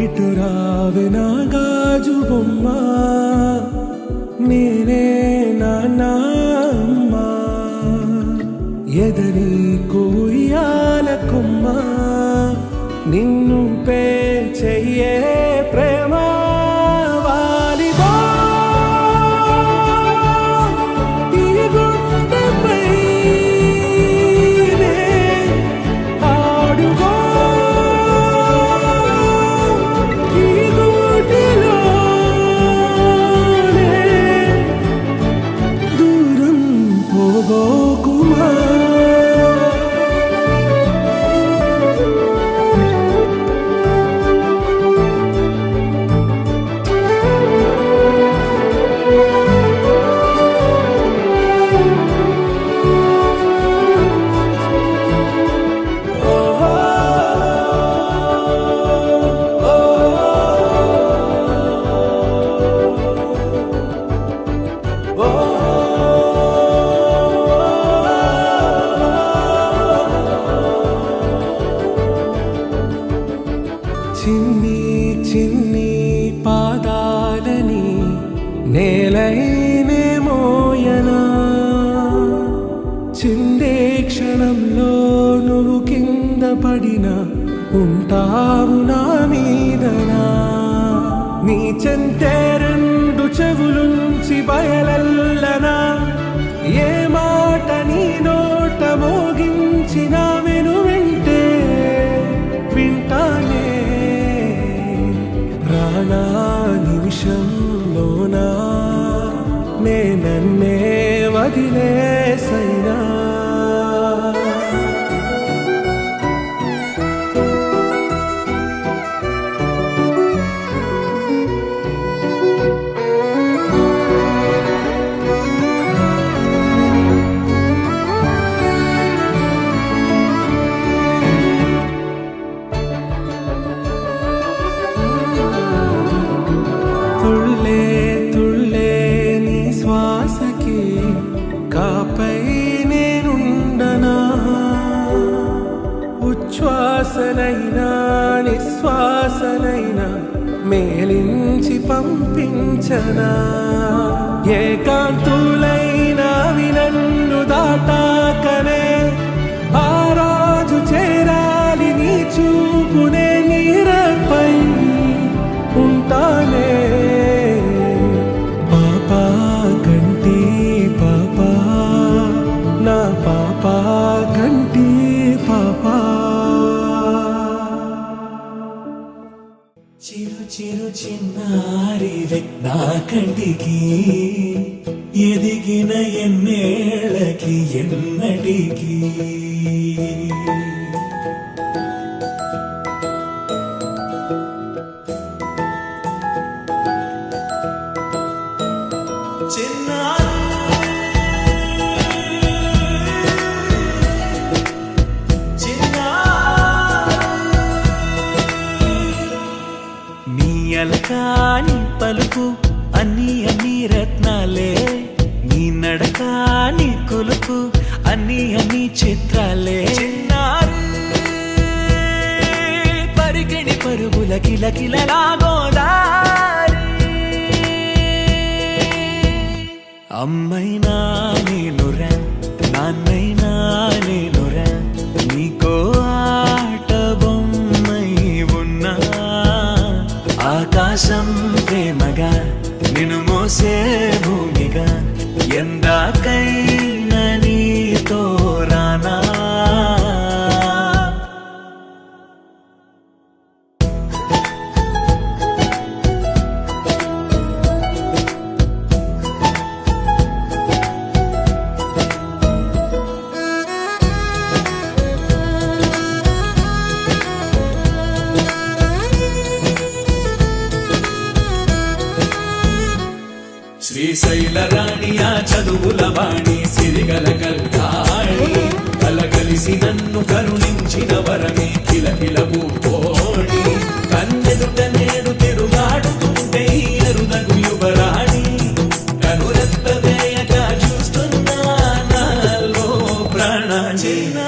ఇటు రావే నా గాజు బొమ్మ, నేనే నాన్న అమ్మ, ఎదరి కొయ్యాల కొమ్మ, నిన్ను పే చెయ్యే ప్రేమ వాలిబా ఈ గుండెపై ఆడుగో ఈ గూటిలోనే దూరం పోగోకుమా. చిన్ని చిన్ని పాదాలని నేలైనే మోయనా, చిందే క్షణంలో నువ్వు కింద పడినా ఉంటావు నా మీదనా. నీ చెంతే రెండు చెవులుంచి బయలల్లనా, ఏ మాట నీ నోట మోగించిన వెను వెంటే వింటానే. రానా నిమిషంలోనా నే నన్నే వదిలేసైనా. తుళ్ళే తుళ్ళే నీ శ్వాసకి కాపై నేనుండనా, ఉచ్ఛ్వాసనైనా నిశ్వాసనైనా మేలించి పంపించనా. ఏకాంతులైనా నన్ను దాటాకనే ఆ రాజు చేరాలి నీ చూపునే నీరపై ఉంటానే. పాపా కంటి పాపా నా పాపా కంటి పాపా. చిరు చిరు చిన్నారివే నా కంటికి, ఎదిగిన ఎన్నేళ్ళకి ఎన్నటికి. నీ అలకాని పలుకు అన్ని అన్ని రత్నాలే, నీ నడకాని కులుకు అన్ని అన్ని చిత్రాలే. పరిగణి పరుగుల కిలకిలలాగోదారి, అమ్మైనా నేనురా నాన్నైనా నేనురా, నీకో ఆట బొమ్మై ఉన్నా. ఆకాశం ప్రేమగా నిన్ను మోసే భూమిగా, ఎందాకైనా నీతో రానా. శ్రీశైల రాణియా చదువుల వాణి సిరిగల కల్కాణి, కలగలిసి నన్ను కరుణించిన వరమే కిలకిలవు కోడి. కన్నెదుట నేడు తిరుగాడుతుంటే ఎరుదగు యువరాణి, కనురెత్త వేయక చూస్తున్నా నాలో ప్రాణ. చిన్న